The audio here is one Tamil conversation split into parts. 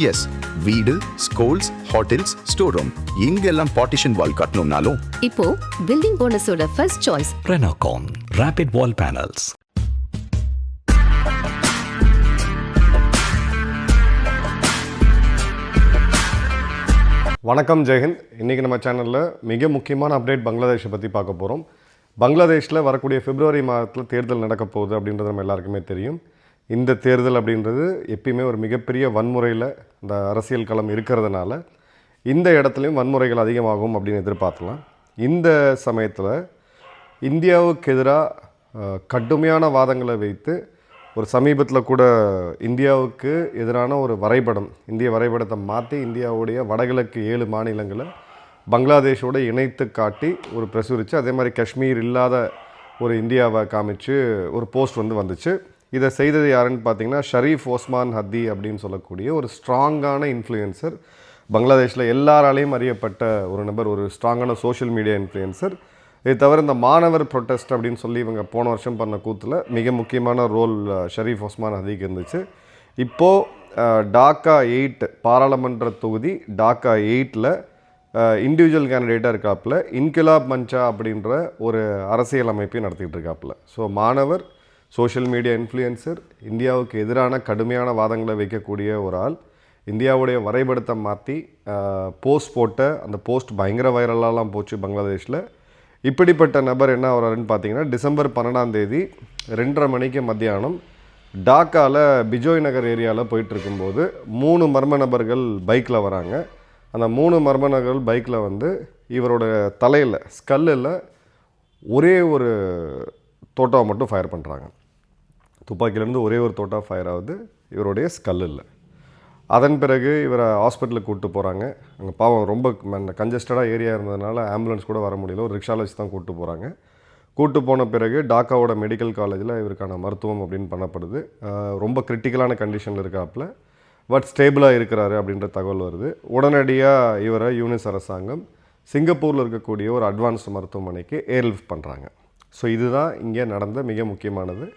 எஸ், வீடு, ஸ்கூல்ஸ், ஹோட்டல்ஸ், ஸ்டோர் ரூம் இங்கெல்லாம் பார்ட்டிஷன் வால் கட்டணும்னாலும் இப்போ பில்டிங் போனஸோட first choice Renocon Rapid Wall Panels. வணக்கம், ஜெயஹிந்த். இன்றைக்கி நம்ம சேனலில் மிக முக்கியமான அப்டேட் பங்களாதேஷை பற்றி பார்க்க போகிறோம். பங்களாதேஷில் வரக்கூடிய பிப்ரவரி மாதத்தில் தேர்தல் நடக்க போகுது அப்படின்றது நம்ம எல்லாருக்குமே தெரியும். இந்த தேர்தல் அப்படின்றது எப்பயுமே ஒரு மிகப்பெரிய வன்முறையில் இந்த அரசியல் களம் இருக்கிறதுனால இந்த இடத்துலையும் வன்முறைகள் அதிகமாகும் அப்படின்னு எதிர்பார்க்கலாம். இந்த சமயத்தில் இந்தியாவுக்கு எதிராக கடுமையான வாதங்களை வைத்து ஒரு சமீபத்தில் கூட இந்தியாவுக்கு எதிரான ஒரு வரைபடம், இந்திய வரைபடத்தை மாற்றி இந்தியாவுடைய வடகிழக்கு 7 மாநிலங்களை பங்களாதேஷோடு இணைத்து காட்டி ஒரு பிரசுரித்து, அதே மாதிரி காஷ்மீர் இல்லாத ஒரு இந்தியாவை காமிச்சு ஒரு போஸ்ட் வந்துச்சு. இதை செய்தது யாருன்னு பார்த்தீங்கன்னா ஷரீஃப் ஓஸ்மான் ஹத்தி அப்படின்னு சொல்லக்கூடிய ஒரு ஸ்ட்ராங்கான இன்ஃப்ளூயன்சர், பங்களாதேஷில் எல்லாராலையும் அறியப்பட்ட ஒரு நபர், ஒரு ஸ்ட்ராங்கான சோஷியல் மீடியா இன்ஃப்ளூயன்சர். இது தவிர இந்த மாணவர் ப்ரொட்டஸ்ட் அப்படின்னு சொல்லி இவங்க போன வருஷம் பண்ண கூத்தில் மிக முக்கியமான ரோல் ஷரீஃப் ஓஸ்மான் ஹத்திக்கு இருந்துச்சு. இப்போது டாக்கா 8 பாராளுமன்ற தொகுதி டாக்கா 8ல் இண்டிவிஜுவல் கேண்டிடேட்டாக இருக்காப்புல இன்கிலாப் மஞ்சா அப்படின்ற ஒரு அரசியல் அமைப்பையும் நடத்திக்கிட்டு இருக்காப்புல. ஸோ மாணவர், சோஷியல் மீடியா இன்ஃப்ளூயன்சர், இந்தியாவுக்கு எதிரான கடுமையான வாதங்களை வைக்கக்கூடிய ஒரு ஆள், இந்தியாவுடைய வரைபடத்தை மாற்றி போஸ்ட் போட்ட அந்த போஸ்ட் பயங்கர வைரலாலாம் போச்சு பங்களாதேஷில். இப்படிப்பட்ட நபர் என்ன ஆகிறாருன்னு பார்த்தீங்கன்னா, டிசம்பர் 12ஆம் தேதி 2:30 மணிக்கு மத்தியானம் டாக்காவில் பிஜோய் நகர் ஏரியாவில் போயிட்டுருக்கும்போது 3 மர்ம நபர்கள் பைக்கில் வராங்க. அந்த 3 மர்ம நபர்கள் பைக்கில் இவரோட தலையில், ஸ்கல்லில் ஒரே ஒரு தோட்டாவை மட்டும் ஃபயர் பண்ணுறாங்க. துப்பாக்கியிலேருந்து ஒரே ஒரு தோட்டா ஃபயர் ஆகுது, இவருடைய ஸ்கல்லில். அதன் பிறகு இவரை ஹாஸ்பிட்டலுக்கு கூப்பிட்டு போகிறாங்க. அங்கே பாவம் ரொம்ப கன்ஜஸ்டடாக ஏரியா இருந்ததுனால ஆம்புலன்ஸ் கூட வர முடியல, ஒரு ரிக்ஷாவில் வச்சு தான் கூப்பிட்டு போகிறாங்க. கூப்பிட்டு போன பிறகு டாக்காவோட மெடிக்கல் காலேஜில் இவருக்கான மருத்துவம் அப்படின்னு பண்ணப்படுது. ரொம்ப கிரிட்டிக்கலான கண்டிஷனில் இருக்காப்புல, பட் ஸ்டேபிளாக இருக்கிறாரு அப்படின்ற தகவல் வருது. உடனடியாக இவரை யூனிஸ் அரசாங்கம் சிங்கப்பூரில் இருக்கக்கூடிய ஒரு அட்வான்ஸ்டு மருத்துவமனைக்கு ஏர்லிஃப்ட் பண்ணுறாங்க. ஸோ இதுதான் இங்கே நடந்த மிக முக்கியமானது.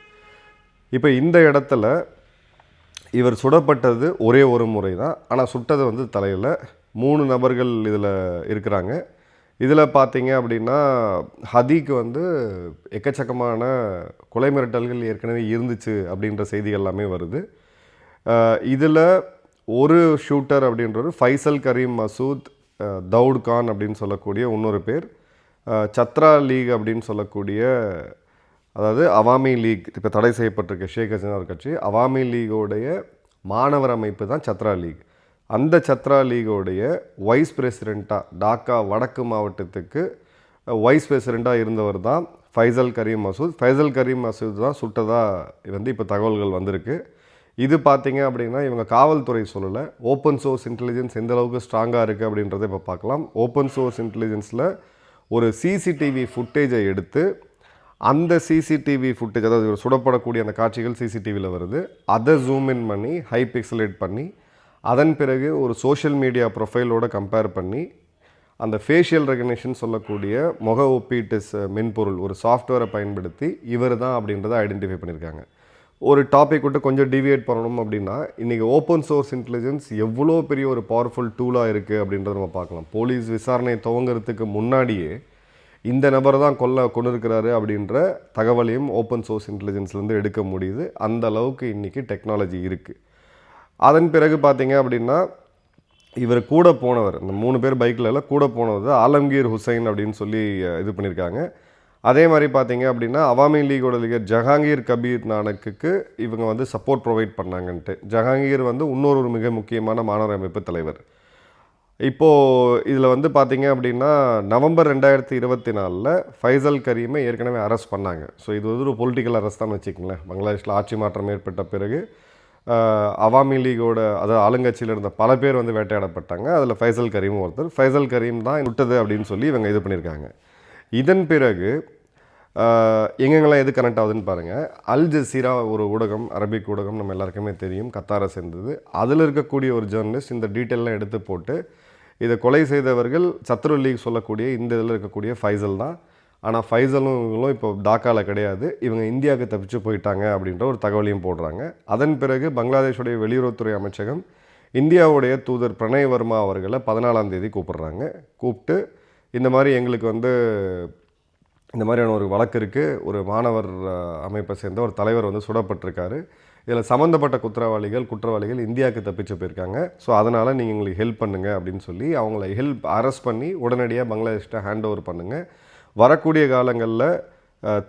இப்போ இந்த இடத்துல இவர் சுடப்பட்டது ஒரே ஒரு முறை தான், ஆனால் சுட்டது தலையில் 3 நபர்கள் இதில் இருக்கிறாங்க. இதில் பார்த்தீங்க அப்படின்னா ஹதிக்கு எக்கச்சக்கமான கொலை மிரட்டல்கள் ஏற்கனவே இருந்துச்சு அப்படின்ற செய்திகள் எல்லாமே வருது. இதில் ஒரு ஷூட்டர் அப்படின்றவர் ஃபைசல் கரீம் மசூத், தவுட் கான் அப்படின்னு சொல்லக்கூடிய இன்னொரு பேர், சத்ரா லீக் அப்படின்னு சொல்லக்கூடிய, அதாவது அவாமி லீக், இப்போ தடை செய்யப்பட்டிருக்க ஷேக் ஹசீனா ஒரு கட்சி, அவாமி லீகோடைய மாணவர் அமைப்பு தான் சத்ரா லீக். அந்த சத்ரா லீகோடைய வைஸ் பிரசிடெண்ட்டாக டாக்கா வடக்கு மாவட்டத்துக்கு வைஸ் பிரசிடெண்ட்டாக இருந்தவர் தான் ஃபைசல் கரீம் மசூத். ஃபைசல் கரீம் மசூத் தான் சுட்டதாக இப்போ தகவல்கள் வந்திருக்கு. இது பார்த்தீங்க அப்படின்னா இவங்க காவல்துறை சொல்லலை, ஓப்பன் சோர்ஸ் இன்டெலிஜென்ஸ் எந்த அளவுக்கு ஸ்ட்ராங்காக இருக்குது அப்படின்றத இப்போ பார்க்கலாம். ஓப்பன் சோர்ஸ் இன்டெலிஜென்ஸில் ஒரு சிசிடிவி ஃபுட்டேஜை எடுத்து, அந்த சிசிடிவி ஃபுட்டேஜ், அதாவது சுடப்படக்கூடிய அந்த காட்சிகள் சிசிடிவியில் வருது, அதை ஜூம் இன் பண்ணி ஹை பிக்சலேட் பண்ணி, அதன் பிறகு ஒரு சோஷியல் மீடியா ப்ரொஃபைலோடு கம்பேர் பண்ணி அந்த ஃபேஷியல் ரெகக்னிஷன் சொல்லக்கூடிய முக ஒப்பீட்டு மென்பொருள், ஒரு சாஃப்ட்வேரை பயன்படுத்தி இவர் தான் அப்படின்றத ஐடென்டிஃபை பண்ணியிருக்காங்க. ஒரு டாபிக் விட்டு கொஞ்சம் டிவியேட் பண்ணணும் அப்படின்னா, இன்றைக்கி ஓப்பன் சோர்ஸ் இன்டெலிஜென்ஸ் எவ்வளோ பெரிய ஒரு பவர்ஃபுல் டூலாக இருக்குது அப்படின்றத நம்ம பார்க்கலாம். போலீஸ் விசாரணை துவங்கிறதுக்கு முன்னாடியே இந்த நபர் தான் கொண்டு இருக்கிறாரு அப்படின்ற தகவலையும் ஓப்பன் சோர்ஸ் இன்டெலிஜென்ஸ்லேருந்து எடுக்க முடியுது. அந்த அளவுக்கு இன்றைக்கி டெக்னாலஜி இருக்குது. அதன் பிறகு பார்த்தீங்க அப்படின்னா இவர் கூட போனவர், இந்த 3 பேர் பைக்கில் கூட போனவர் ஆலம்கீர் ஹுசைன் அப்படின்னு சொல்லி இது பண்ணியிருக்காங்க. அதே மாதிரி பார்த்தீங்க அப்படின்னா அவாமி லீகோட லீடர் ஜஹாங்கீர் கபீர் நானக்குக்கு இவங்க சப்போர்ட் ப்ரொவைட் பண்ணாங்கன்ட்டு. ஜஹாங்கீர் இன்னொரு மிக முக்கியமான மாணவர் அமைப்பு தலைவர். இப்போது இதில் பார்த்தீங்க அப்படின்னா நவம்பர் 2024 ஃபைசல் கரீமை ஏற்கனவே அரெஸ்ட் பண்ணாங்க. ஸோ இது ஒரு பொலிட்டிக்கல் அரெஸ்ட் தான் வச்சுக்கோங்களேன். பங்களாதேஷில் ஆட்சி மாற்றம் ஏற்பட்ட பிறகு அவாமி லீகோட, அதாவது ஆளுங்கட்சியில் இருந்த பல பேர் வேட்டையாடப்பட்டாங்க. அதில் ஃபைசல் கரீம் ஒருத்தர். ஃபைசல் கரீம் தான் விட்டது அப்படின்னு சொல்லி இவங்க இது பண்ணியிருக்காங்க. இதன் பிறகு எங்கெங்கெல்லாம் எது கனெக்ட் ஆகுதுன்னு பாருங்கள். அல் ஜசீரா ஒரு ஊடகம், அரபிக் ஊடகம், நம்ம எல்லாருக்குமே தெரியும், கத்தாரை சேர்ந்தது. அதில் இருக்கக்கூடிய ஒரு ஜேர்னலிஸ்ட் இந்த டீட்டெயிலாம் எடுத்து போட்டு, இதை கொலை செய்தவர்கள் சத்ரு லீக் சொல்லக்கூடிய இந்த இதில் இருக்கக்கூடிய ஃபைசல் தான். ஆனால் ஃபைசலும் இவங்களும் இப்போ டாக்காவில் கிடையாது, இவங்க இந்தியாவுக்கு தப்பிச்சு போயிட்டாங்க அப்படின்ற ஒரு தகவலையும் போடுறாங்க. அதன் பிறகு பங்களாதேஷுடைய வெளியுறவுத்துறை அமைச்சகம் இந்தியாவுடைய தூதர் பிரணய் வர்மா அவர்களை 14ஆம் தேதி கூப்பிட்றாங்க. கூப்பிட்டு இந்த மாதிரி எங்களுக்கு வந்து இந்த மாதிரியான ஒரு வழக்கு இருக்குது, ஒரு மாணவர் அமைப்பை சேர்ந்த ஒரு தலைவர் வந்து சுடப்பட்டிருக்காரு, இதில் சம்மந்தப்பட்ட குற்றவாளிகள் இந்தியாவுக்கு தப்பிச்சு போயிருக்காங்க, ஸோ அதனால் நீங்கள் எங்களுக்கு ஹெல்ப் பண்ணுங்கள் அப்படின்னு சொல்லி அவங்கள அரெஸ்ட் பண்ணி உடனடியாக பங்களாதேஷ்கிட்ட ஹேண்ட் ஓவர் பண்ணுங்கள். வரக்கூடிய காலங்களில்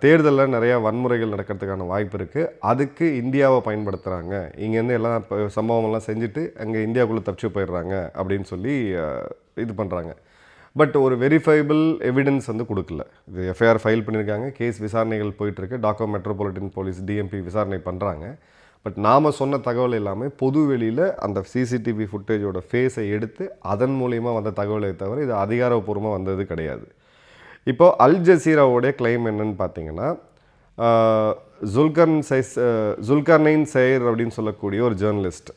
தேர்தலில் நிறையா வன்முறைகள் நடக்கிறதுக்கான வாய்ப்பு இருக்குது, அதுக்கு இந்தியாவை பயன்படுத்துகிறாங்க, இங்கேருந்து எல்லாம் சம்பவமெல்லாம் செஞ்சுட்டு அங்கே இந்தியாவுக்குள்ளே தப்பிச்சு போயிடுறாங்க அப்படின்னு சொல்லி இது பண்ணுறாங்க. பட் ஒரு வெரிஃபைபிள் எவிடன்ஸ் வந்து கொடுக்கல. இது எஃப்ஐஆர் ஃபைல் பண்ணியிருக்காங்க, கேஸ் விசாரணைகள் போயிட்டுருக்கு, டாக்கோ மெட்ரோபாலிட்டன் போலீஸ் டிஎம்பி விசாரணை பண்ணுறாங்க. பட் நாம் சொன்ன தகவல் எல்லாமே பொது வெளியில் அந்த சிசிடிவி ஃபுட்டேஜோட ஃபேஸை எடுத்து அதன் மூலிமா வந்த தகவலை தவிர இது அதிகாரப்பூர்வமாக வந்தது கிடையாது. இப்போது அல் ஜசீராவோடைய கிளைம் என்னன்னு பார்த்தீங்கன்னா, ஜுல்கர்னைன் சைர் அப்படின்னு சொல்லக்கூடிய ஒரு ஜேர்னலிஸ்ட்,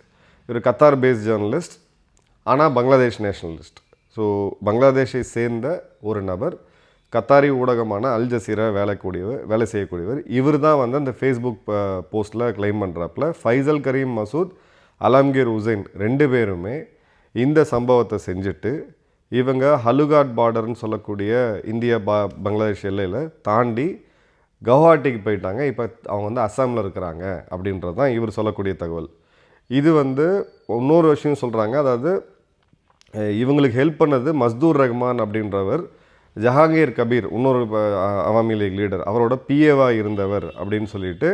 ஒரு கத்தார் பேஸ்ட் ஜேர்னலிஸ்ட், ஆனால் பங்களாதேஷ் நேஷனலிஸ்ட். ஸோ பங்களாதேஷை சேர்ந்த ஒரு நபர் கத்தாரி ஊடகமான அல் ஜசீரா வேலை செய்யக்கூடியவர். இவர் தான் வந்து அந்த ஃபேஸ்புக் போஸ்ட்டில் கிளைம் பண்ணுறாப்புல ஃபைசல் கரீம் மசூத், அலம்கீர் உசைன் 2 பேருமே இந்த சம்பவத்தை செஞ்சுட்டு இவங்க ஹலுகாட் பார்டர்னு சொல்லக்கூடிய இந்தியா பங்களாதேஷ் எல்லையில் தாண்டி கவுஹாட்டிக்கு போயிட்டாங்க, இப்போ அவங்க வந்து அஸ்ஸாமில் இருக்கிறாங்க அப்படின்றது தான் இவர் சொல்லக்கூடிய தகவல். இது வந்து இன்னொரு விஷயம் சொல்கிறாங்க, அதாவது இவங்களுக்கு ஹெல்ப் பண்ணது மஸ்தூர் ரஹ்மான் அப்படின்றவர் ஜஹாங்கீர் கபீர், இன்னொரு அவாமி லீக் லீடர், அவரோட பிஏவாக இருந்தவர் அப்படின்னு சொல்லிட்டு,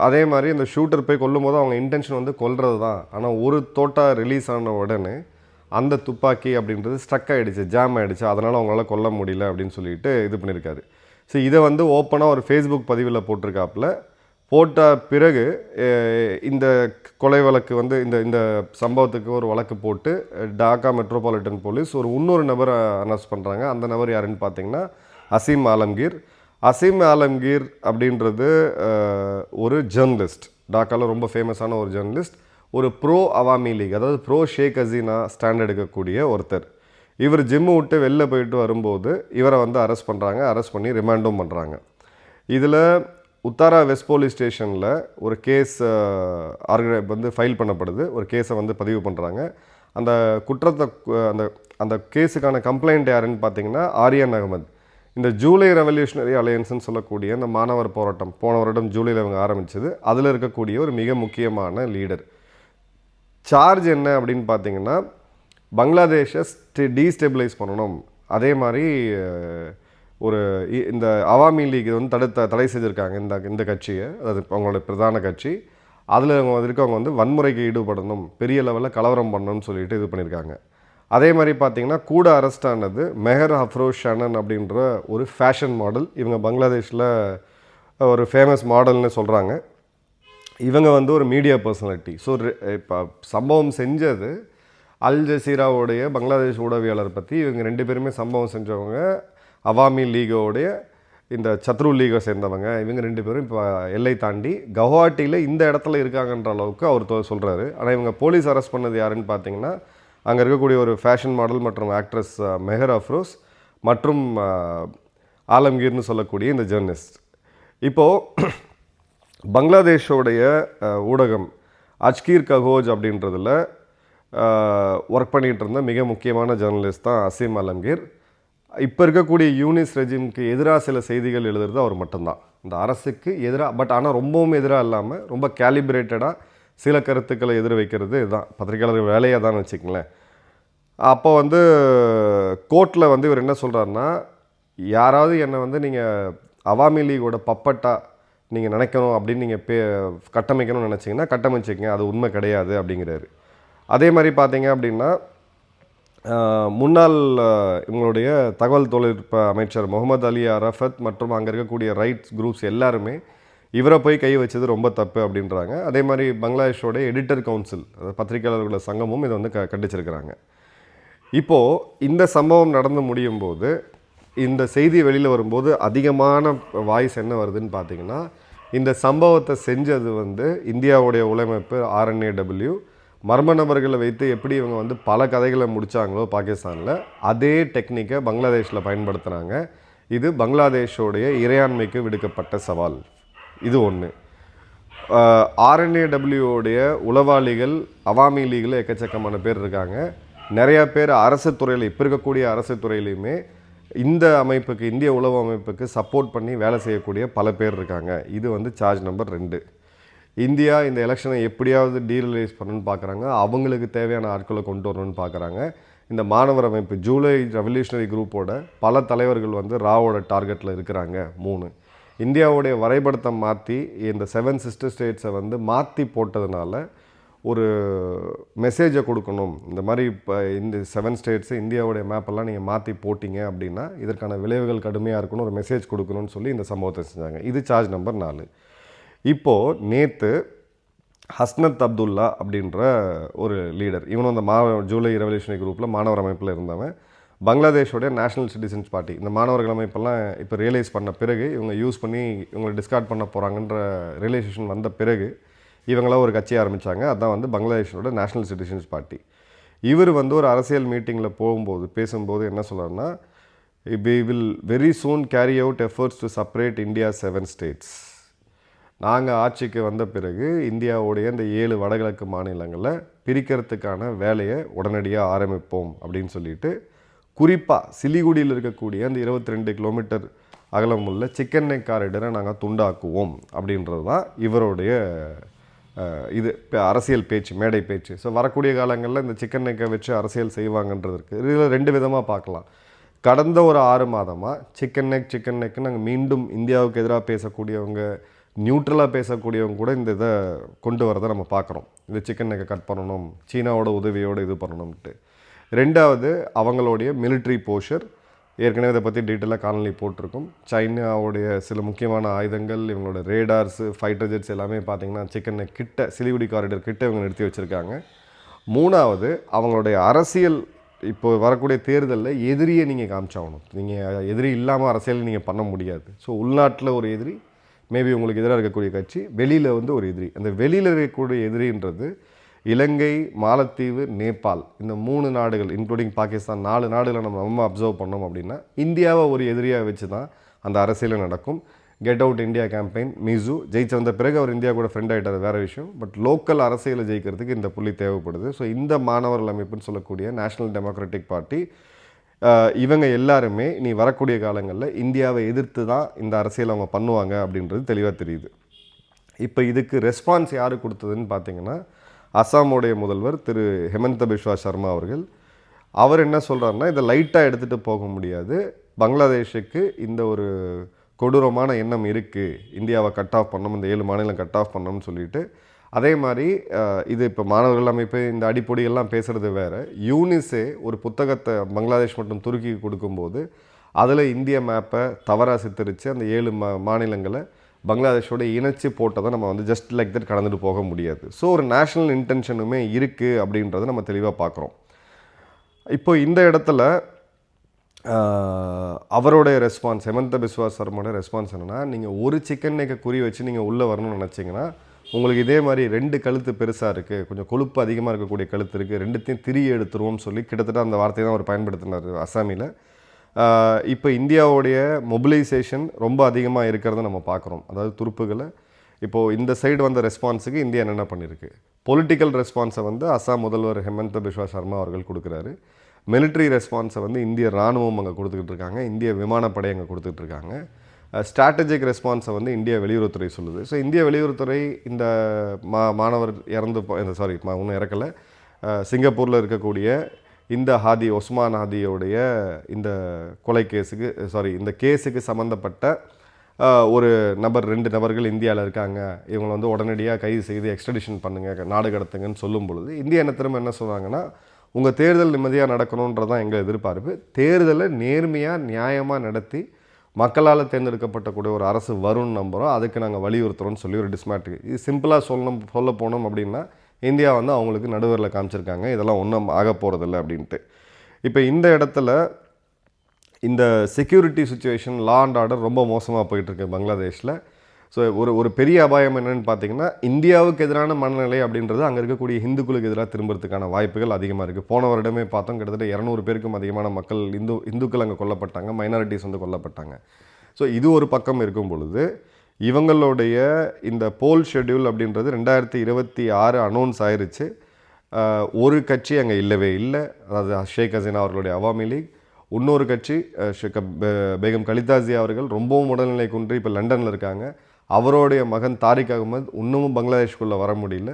அதே மாதிரி இந்த ஷூட்டர் போய் கொல்லும் போது அவங்க இன்டென்ஷன் வந்து கொல்றது தான், ஆனால் ஒரு தோட்டா ரிலீஸ் ஆன உடனே அந்த துப்பாக்கி அப்படின்றது ஸ்ட்ரக் ஆகிடுச்சு, ஜாம் ஆகிடுச்சு, அதனால் அவங்களால கொல்ல முடியல அப்படின்னு சொல்லிட்டு இது பண்ணியிருக்காரு. ஸோ இதை வந்து ஓப்பனாக ஒரு ஃபேஸ்புக் பதிவில் போட்டிருக்காப்புல. போட்ட பிறகு இந்த கொலை வழக்கு வந்து இந்த சம்பவத்துக்கு ஒரு வழக்கு போட்டு டாக்கா மெட்ரோபாலிட்டன் போலீஸ் இன்னொரு நபரை அரெஸ்ட் பண்ணுறாங்க. அந்த நபர் யாருன்னு பார்த்தீங்கன்னா அசீம் ஆலம்கீர். அசீம் ஆலம்கீர் அப்படின்றது ஒரு ஜேர்னலிஸ்ட், டாக்காவில் ரொம்ப ஃபேமஸான ஒரு ஜேர்னலிஸ்ட், ஒரு ப்ரோ அவாமி லீக், அதாவது ப்ரோ ஷேக் ஹசீனா ஸ்டாண்ட் எடுக்கக்கூடிய ஒருத்தர். இவர் ஜிம்மு விட்டு வெளில போயிட்டு வரும்போது இவரை வந்து அரெஸ்ட் பண்ணுறாங்க, அரெஸ்ட் பண்ணி ரிமாண்டும் பண்ணுறாங்க. இதில் உத்தாரா வெஸ்ட் போலீஸ் ஸ்டேஷனில் ஒரு கேஸ் வந்து ஃபைல் பண்ணப்படுது, ஒரு கேஸை வந்து பதிவு பண்ணுறாங்க. அந்த குற்றத்தை அந்த கேஸுக்கான கம்ப்ளைண்ட் யாருன்னு பார்த்தீங்கன்னா ஆரியன் அகமது. இந்த ஜூலை ரெவல்யூஷனரி அலையன்ஸ்னு சொல்லக்கூடிய இந்த மாணவர் போராட்டம் போன வருடம் ஜூலையில் அவங்க ஆரம்பித்தது, அதில் இருக்கக்கூடிய ஒரு மிக முக்கியமான லீடர். சார்ஜ் என்ன அப்படின்னு பார்த்தீங்கன்னா, பங்களாதேஷை டீஸ்டெபிளைஸ் பண்ணணும், அதே மாதிரி இந்த அவாமி லீக் வந்து தடை செய்திருக்காங்க இந்த கட்சியை, அதாவது அவங்களோட பிரதான கட்சி, அதில் அவங்க வந்து வன்முறைக்கு ஈடுபடணும், பெரிய லெவலில் கலவரம் பண்ணணும்னு சொல்லிட்டு இது பண்ணியிருக்காங்க. அதே மாதிரி பார்த்திங்கன்னா கூட அரெஸ்ட் ஆனது மெஹர் அஃப்ரோஸ் ஷனன் அப்படின்ற ஒரு ஃபேஷன் மாடல். இவங்க பங்களாதேஷில் ஒரு ஃபேமஸ் மாடல்னு சொல்கிறாங்க. இவங்க வந்து ஒரு மீடியா பர்சனாலிட்டி. ஸோ இப்போ சம்பவம் செஞ்சது அல் ஜசீராவுடைய பங்களாதேஷ் ஊடகவியலாளர் பற்றி இவங்க 2 பேருமே சம்பவம் செஞ்சவங்க அவாமி லீகோடைய இந்த சத்ரு லீகை சேர்ந்தவங்க. இவங்க 2 பேரும் இப்போ எல்லை தாண்டி கவுஹாட்டியில் இந்த இடத்துல இருக்காங்கன்ற அளவுக்கு அவர் சொல்கிறாரு. ஆனால் இவங்க போலீஸ் அரெஸ்ட் பண்ணது யாருன்னு பார்த்தீங்கன்னா, அங்கே இருக்கக்கூடிய ஒரு ஃபேஷன் மாடல் மற்றும் ஆக்ட்ரஸ் மெஹர் அஃப்ரோஸ் மற்றும் ஆலம்கீர்னு சொல்லக்கூடிய இந்த ஜேர்னலிஸ்ட். இப்போது பங்களாதேஷோடைய ஊடகம் அஜ்கீர் ககோஜ் அப்படின்றதில் ஒர்க் பண்ணிகிட்டு இருந்த மிக முக்கியமான ஜேர்னலிஸ்ட் தான் அசீம் ஆலம்கீர். இப்போ இருக்கக்கூடிய யூனிஸ் ரெஜிமுக்கு எதிராக சில செய்திகள் எழுதுறது அவர் மட்டும்தான், இந்த அரசுக்கு எதிராக. பட் ஆனால் ரொம்பவும் எதிராக இல்லாமல் ரொம்ப கேலிப்ரேட்டடாக சில கருத்துக்களை எதிர் வைக்கிறது இதுதான் பத்திரிகையாளர்கள் வேலையாக தான் வச்சுக்கங்களேன். அப்போ வந்து கோர்ட்டில் வந்து இவர் என்ன சொல்கிறாருன்னா, யாராவது என்னை வந்து நீங்கள் அவாமி லீகோட பப்பட்டாக நீங்கள் நினைக்கணும் அப்படின்னு நீங்கள் கட்டமைக்கணும்னு நினச்சிங்கன்னா கட்டமைச்சிங்க, அது உண்மை கிடையாது அப்படிங்கிறாரு. அதே மாதிரி பார்த்தீங்க அப்படின்னா, முன்னாள் இவங்களுடைய தகவல் தொழில்நுட்ப அமைச்சர் முகமது அலி அரஃபத் மற்றும் அங்கே இருக்கக்கூடிய ரைட்ஸ் குரூப்ஸ் எல்லாருமே இவரை போய் கை வச்சது ரொம்ப தப்பு அப்படின்றாங்க. அதே மாதிரி பங்களாதேஷோட எடிட்டர் கவுன்சில், அதாவது பத்திரிகையாளர்களோட சங்கமும் இதை வந்து கண்டிச்சிருக்கிறாங்க. இப்போது இந்த சம்பவம் நடந்து முடியும் போது, இந்த செய்தி வெளியில் வரும்போது அதிகமான வாய்ஸ் என்ன வருதுன்னு பார்த்தீங்கன்னா, இந்த சம்பவத்தை செஞ்சது வந்து இந்தியாவுடைய உளமைப்பு RNAW மர்ம நபர்களை வைத்து எப்படி இவங்க வந்து பல கதைகளை முடித்தாங்களோ பாகிஸ்தானில், அதே டெக்னிக்கை பங்களாதேஷில் பயன்படுத்துகிறாங்க. இது பங்களாதேஷோடைய இறையாண்மைக்கு விடுக்கப்பட்ட சவால். இது ஒன்று. RNAWடைய உளவாளிகள் அவாமி லீகில் எக்கச்சக்கமான பேர் இருக்காங்க. நிறையா பேர் அரசு துறையில் இப்போ இருக்கக்கூடிய அரசு துறையிலையுமே இந்த அமைப்புக்கு, இந்திய உளவு அமைப்புக்கு சப்போர்ட் பண்ணி வேலை செய்யக்கூடிய பல பேர் இருக்காங்க. இது வந்து சார்ஜ் நம்பர் 2. இந்தியா இந்த எலெக்ஷனை எப்படியாவது டீரியலைஸ் பண்ணணும்னு பார்க்குறாங்க. அவங்களுக்கு தேவையான ஆட்களை கொண்டு வரணும்னு பார்க்குறாங்க. இந்த மாணவர் அமைப்பு ஜூலை ரெவல்யூஷனரி குரூப்போட பல தலைவர்கள் வந்து ராவோட டார்கெட்டில் இருக்கிறாங்க. 3 இந்தியாவுடைய வரைபடத்தை மாற்றி இந்த 7 சிஸ்டர் ஸ்டேட்ஸை வந்து மாற்றி போட்டதுனால ஒரு மெசேஜை கொடுக்கணும். இந்த மாதிரி இப்போ இந்த 7 ஸ்டேட்ஸு இந்தியாவுடைய மேப்பெல்லாம் நீங்கள் மாற்றி போட்டிங்க அப்படின்னா இதற்கான விளைவுகள் கடுமையாக இருக்கணும், ஒரு மெசேஜ் கொடுக்கணும்னு சொல்லி இந்த சம்பவத்தை செஞ்சாங்க. இது சார்ஜ் நம்பர் 4. இப்போது நேற்று ஹஸ்னத் அப்துல்லா அப்படின்ற ஒரு லீடர், இவனும் அந்த ஜூலை ரெவல்யூஷனரி குரூப்பில் மாணவர் அமைப்பில் இருந்தவன், பங்களாதேஷோடைய நேஷனல் சிட்டிசன்ஸ் பார்ட்டி இந்த மாணவர்கள் அமைப்பெல்லாம் இப்போ ரியலைஸ் பண்ண பிறகு இவங்க யூஸ் பண்ணி இவங்களை டிஸ்கார்ட் பண்ண போகிறாங்கன்ற ரியலைசேஷன் வந்த பிறகு இவங்களாம் ஒரு கட்சி ஆரம்பித்தாங்க. அதுதான் வந்து பங்களாதேஷோட நேஷனல் சிட்டிசன்ஸ் பார்ட்டி. இவர் வந்து ஒரு அரசியல் மீட்டிங்கில் பேசும்போது என்ன சொல்கிறாருன்னா, we will very soon carry out efforts to separate India's 7 states. நாங்கள் ஆட்சிக்கு வந்த பிறகு இந்தியாவுடைய இந்த 7 வடகிழக்கு மாநிலங்களை பிரிக்கிறதுக்கான வேலையை உடனடியாக ஆரம்பிப்போம் அப்படின்னு சொல்லிட்டு, குறிப்பாக சிலிகுடியில் இருக்கக்கூடிய அந்த 22 கிலோமீட்டர் அகலமுள்ள சிக்கன் நெக் காரிடரை நாங்கள் துண்டாக்குவோம் அப்படின்றது தான் இவருடைய இது அரசியல் பேச்சு, மேடை பேச்சு. ஸோ வரக்கூடிய காலங்களில் இந்த சிக்கன் நெக்கை வச்சு அரசியல் செய்வாங்கன்றதுக்கு இதில் 2 விதமாக பார்க்கலாம். கடந்த ஒரு 6 மாதமாக சிக்கன் நெக் நாங்கள் மீண்டும் இந்தியாவுக்கு எதிராக பேசக்கூடியவங்க, நியூட்ரலாக பேசக்கூடியவங்க கூட இந்த இதை கொண்டு வரதை நம்ம பார்க்குறோம். இந்த சிக்கன் நெக்கை கட் பண்ணணும், சீனாவோட உதவியோடு இது பண்ணணும்ட்டு. 2வது அவங்களுடைய மிலிட்ரி போஷர். ஏற்கனவே இதை பற்றி டீட்டெயிலாக காணொலி போட்டிருக்கும். சைனாவுடைய சில முக்கியமான ஆயுதங்கள், இவங்களோட ரேடார்ஸு, ஃபைட்டர் ஜெட்ஸ் எல்லாமே பார்த்திங்கன்னா சிக்கன் நெக் கிட்ட, சிலிகுடி காரிடர் கிட்ட இவங்க நிறுத்தி வச்சுருக்காங்க. 3வது அவங்களுடைய அரசியல். இப்போ வரக்கூடிய தேர்தலில் எதிரியை நீங்கள் காமிச்சாகணும். நீங்கள் எதிரி இல்லாமல் அரசியல் நீங்கள் பண்ண முடியாது. ஸோ உள்நாட்டில் ஒரு எதிரி, மேபி உங்களுக்கு எதிராக இருக்கக்கூடிய கட்சி, வெளியில் வந்து ஒரு எதிரி. அந்த வெளியில் இருக்கக்கூடிய எதிரின்றது இலங்கை, மாலத்தீவு, நேபாள், இந்த 3 நாடுகள் இன்க்ளூடிங் பாகிஸ்தான், 4 நாடுகளை நம்ம அப்சர்வ் பண்ணோம் அப்படின்னா இந்தியாவை ஒரு எதிரியாக வச்சு தான் அந்த அரசியல் நடக்கும். கெட் அவுட் இந்தியா கேம்பெயின், மிசு ஜெயிச்சு வந்த பிறகு அவர் இந்தியா கூட ஃப்ரெண்ட் ஆகிட்டார், வேறு விஷயம். பட் லோக்கல் அரசியலை ஜெயிக்கிறதுக்கு இந்த புள்ளி தேவைப்படுது. ஸோ இந்த மாணவர்கள் அமைப்புன்னு சொல்லக்கூடிய நேஷனல் டெமோக்ராட்டிக் பார்ட்டி, இவங்க எல்லாருமே நீ வரக்கூடிய காலங்களில் இந்தியாவை எதிர்த்து தான் இந்த அரசியல் அவங்க பண்ணுவாங்க அப்படின்றது தெளிவாக தெரியுது. இப்போ இதுக்கு ரெஸ்பான்ஸ் யார் கொடுத்ததுன்னு பார்த்தீங்கன்னா, அசாமுடைய முதல்வர் திரு ஹெமந்த பிஸ்வா சர்மா அவர்கள். அவர் என்ன சொல்கிறாருன்னா, இதை லைட்டாக எடுத்துகிட்டு போக முடியாது, பங்களாதேஷுக்கு இந்த ஒரு கொடூரமான எண்ணம் இருக்குது, இந்தியாவை கட் ஆஃப் பண்ணணும், இந்த 7 மாநிலம் கட் ஆஃப் பண்ணணும்னு சொல்லிட்டு. அதே மாதிரி இது இப்போ மாணவர்கள் அமைப்பு இந்த அடிப்பொடியெல்லாம் பேசுகிறது வேறு. யூனிஸே ஒரு புத்தகத்தை பங்களாதேஷ் மற்றும் துருக்கிக்கு கொடுக்கும்போது அதில் இந்திய மேப்பை தவறாக சித்தரித்து அந்த 7 மாநிலங்களை பங்களாதேஷோட இணைச்சி போட்டதை நம்ம வந்து ஜஸ்ட் லைக் தட் கடந்துட்டு போக முடியாது. ஸோ ஒரு நேஷ்னல் இன்டென்ஷனுமே இருக்குது அப்படின்றத நம்ம தெளிவாக பார்க்குறோம். இப்போ இந்த இடத்துல அவருடைய ரெஸ்பான்ஸ், ஹெமந்த பிஸ்வா சர்மாவோட ரெஸ்பான்ஸ் என்னென்னா, நீங்கள் ஒரு சிக்கன் நெக்கை குறி வச்சு நீங்கள் உள்ளே வரணும்னு நினச்சிங்கன்னா உங்களுக்கு இதே மாதிரி 2 கழுத்து பெருசாக இருக்குது, கொஞ்சம் கொழுப்பு அதிகமாக இருக்கக்கூடிய கழுத்து இருக்குது, 2த்தையும் திரிய எடுத்துருவோம்னு சொல்லி கிட்டத்தட்ட அந்த வார்த்தையை தான் அவர் பயன்படுத்தினார் அசாமியில். இப்போ இந்தியாவுடைய மொபிலைசேஷன் ரொம்ப அதிகமாக இருக்கிறத நம்ம பார்க்குறோம். அதாவது துருப்புகளை இப்போது இந்த சைடு வந்த ரெஸ்பான்ஸுக்கு இந்தியா என்னென்ன பண்ணியிருக்கு. பொலிட்டிக்கல் ரெஸ்பான்ஸை வந்து அசாம் முதல்வர் ஹெமந்த பிஸ்வா சர்மா அவர்கள் கொடுக்குறாரு. மிலிட்ரி ரெஸ்பான்ஸை வந்து இந்திய இராணுவம் அங்கே கொடுத்துக்கிட்டு இருக்காங்க, இந்திய விமானப்படை அங்கே கொடுத்துட்டு இருக்காங்க. ஸ்ட்ராட்டஜிக் ரெஸ்பான்ஸை வந்து இந்திய வெளியுறவுத்துறை சொல்லுது. ஸோ இந்திய வெளியுறவுத்துறை இந்த மாணவர் இன்னும் இறக்கலை, சிங்கப்பூரில் இருக்கக்கூடிய இந்த ஒஸ்மான் ஹாதியோடைய இந்த கொலை கேஸுக்கு இந்த கேஸுக்கு சம்மந்தப்பட்ட ஒரு 2 நபர்கள் இந்தியாவில் இருக்காங்க, இவங்களை வந்து உடனடியாக கைது செய்து எக்ஸ்ட்ரடிஷன் பண்ணுங்கள், நாடு கடத்துங்கன்னு சொல்லும் பொழுது இந்தியா என்ன சொல்கிறாங்கன்னா, உங்கள் தேர்தல் நிம்மதியாக நடக்கணுன்றதான் எங்கள் எதிர்பார்ப்பு, தேர்தலை நேர்மையாக நியாயமாக நடத்தி மக்களால் தேர்ந்தெடுக்கப்பட்டக்கூடிய ஒரு அரசு வரும்னு நம்புகிறோம், அதுக்கு நாங்கள் வலியுறுத்துகிறோம்னு சொல்லி ஒரு டிஸ்மேட்டுக்கு. இது சிம்பிளாக சொல்ல போனோம் அப்படின்னா இந்தியா வந்து அவங்களுக்கு நடுவரில் காமிச்சிருக்காங்க, இதெல்லாம் ஒன்றும் ஆக போகிறதில்ல அப்படின்ட்டு. இப்போ இந்த இடத்துல இந்த security situation, law and order ரொம்ப மோசமாக போயிட்டுருக்கு பங்களாதேஷில். ஸோ ஒரு பெரிய அபாயம் என்னென்னு பார்த்தீங்கன்னா, இந்தியாவுக்கு எதிரான மனநிலை அப்படின்றது அங்கே இருக்கக்கூடிய இந்துக்களுக்கு எதிராக திரும்புறதுக்கான வாய்ப்புகள் அதிகமாக இருக்குது. போன வருடமே பார்த்தோம், கிட்டத்தட்ட 200 பேருக்கும் அதிகமான மக்கள் இந்துக்கள் அங்கே கொல்லப்பட்டாங்க, மைனாரிட்டிஸ் வந்து கொல்லப்பட்டாங்க. ஸோ இது ஒரு பக்கம் இருக்கும் பொழுது, இவங்களுடைய இந்த போல் ஷெட்யூல் அப்படின்றது 2026 அனௌன்ஸ் ஆயிருச்சு. ஒரு கட்சி அங்கே இல்லவே இல்லை, அதாவது ஷேக் ஹசீனா அவர்களுடைய அவாமி லீக். இன்னொரு கட்சி பேகம் கலிதா ஜியா அவர்கள் ரொம்பவும் உடல்நிலை குன்றி இப்போ லண்டனில் இருக்காங்க. அவருடைய மகன் தாரிக் அகமது இன்னமும் பங்களாதேஷ்குள்ளே வர முடியல.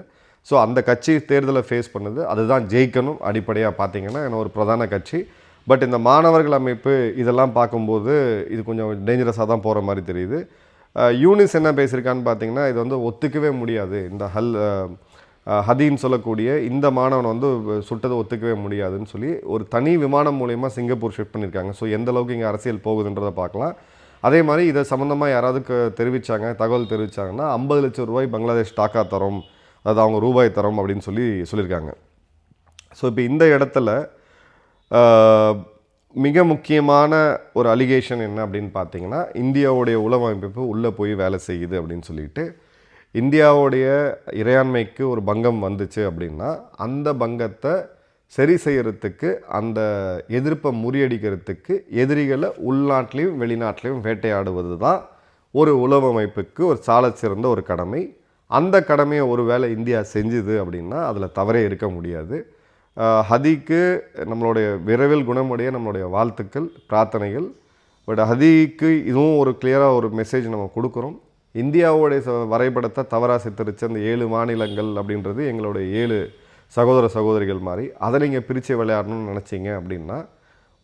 ஸோ அந்த கட்சி தேர்தலை ஃபேஸ் பண்ணுது, அதுதான் ஜெயிக்கணும் அடிப்படையாக பார்த்தீங்கன்னா என்ன ஒரு பிரதான கட்சி. பட் இந்த மாணவர்கள் அமைப்பு இதெல்லாம் பார்க்கும்போது இது கொஞ்சம் டேஞ்சரஸாக தான் போகிற மாதிரி தெரியுது. யூனிஸ் என்ன பேசியிருக்கான்னு பார்த்தீங்கன்னா, இது வந்து ஒத்துக்கவே முடியாது, இந்த ஹதீன்னு சொல்லக்கூடிய இந்த மாணவனை சுட்டதை ஒத்துக்கவே முடியாதுன்னு சொல்லி ஒரு தனி விமானம் மூலயமா சிங்கப்பூர் ஷிஃப்ட் பண்ணியிருக்காங்க. ஸோ எந்த அளவுக்கு இங்கே அரசியல் போகுதுன்றதை பார்க்கலாம். அதே மாதிரி இதை சம்மந்தமாக யாராவது தகவல் தெரிவித்தாங்கன்னா 50 லட்சம் ரூபாய் பங்களாதேஷ் டாக்கா தரோம், அதாவது அவங்க ரூபாய் தரோம் அப்படின்னு சொல்லியிருக்காங்க. ஸோ இப்போ இந்த இடத்துல மிக முக்கியமான ஒரு அலிகேஷன் என்ன அப்படின்னு பார்த்தீங்கன்னா, இந்தியாவுடைய உளவு அமைப்பு உள்ளே போய் வேலை செய்யுது அப்படின்னு சொல்லிட்டு, இந்தியாவுடைய இறையாண்மைக்கு ஒரு பங்கம் வந்துச்சு அப்படின்னா அந்த பங்கத்தை சரி செய்யறதுக்கு, அந்த எதிர்ப்பை முறியடிக்கிறதுக்கு எதிரிகளை உள்நாட்டிலையும் வெளிநாட்டிலையும் வேட்டையாடுவது தான் ஒரு உளவு அமைப்புக்கு ஒரு சாலச்சிறந்த ஒரு கடமை. அந்த கடமையை ஒரு வேளை இந்தியா செஞ்சுது அப்படின்னா அதில் தவறே இருக்க முடியாது. ஹதிக்கு நம்மளுடைய விரைவில் குணமுடைய நம்மளுடைய வாழ்த்துக்கள், பிரார்த்தனைகள். பட் ஹதிக்கு இதுவும் ஒரு கிளியராக ஒரு மெசேஜ் நம்ம கொடுக்குறோம். இந்தியாவுடைய வரைபடத்தை தவறாக சித்தரித்த அந்த 7 மாநிலங்கள் அப்படின்றது எங்களுடைய 7 சகோதர சகோதரிகள் மாதிரி. அதை நீங்கள் பிரித்து விளையாடணும்னு நினச்சிங்க அப்படின்னா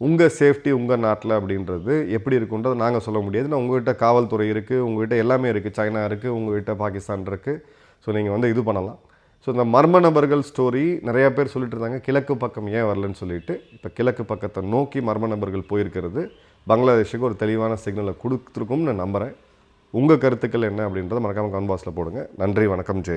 உங்கள் சேஃப்டி உங்கள் நாட்டில் அப்படின்றது எப்படி இருக்குன்றதை நாங்கள் சொல்ல முடியாது. நான் உங்கள்கிட்ட காவல்துறை இருக்குது, உங்கள்கிட்ட எல்லாமே இருக்குது, சைனா இருக்குது, உங்கள்கிட்ட பாகிஸ்தான் இருக்குது. ஸோ நீங்கள் இது பண்ணலாம். ஸோ இந்த மர்ம நபர்கள் ஸ்டோரி நிறையா பேர் சொல்லிட்டு இருந்தாங்க, கிழக்கு பக்கம் ஏன் வரலன்னு சொல்லிட்டு. இப்போ கிழக்கு பக்கத்தை நோக்கி மர்ம நபர்கள் போயிருக்கிறது பங்களாதேஷுக்கு ஒரு தெளிவான சிக்னலை கொடுத்துருக்கும்னு நான் நம்புகிறேன். உங்கள் கருத்துக்கள் என்ன அப்படின்றத மறக்காமல் கமெண்ட் பாக்ஸில் போடுங்க. நன்றி, வணக்கம், ஜெய் ஹிந்த்.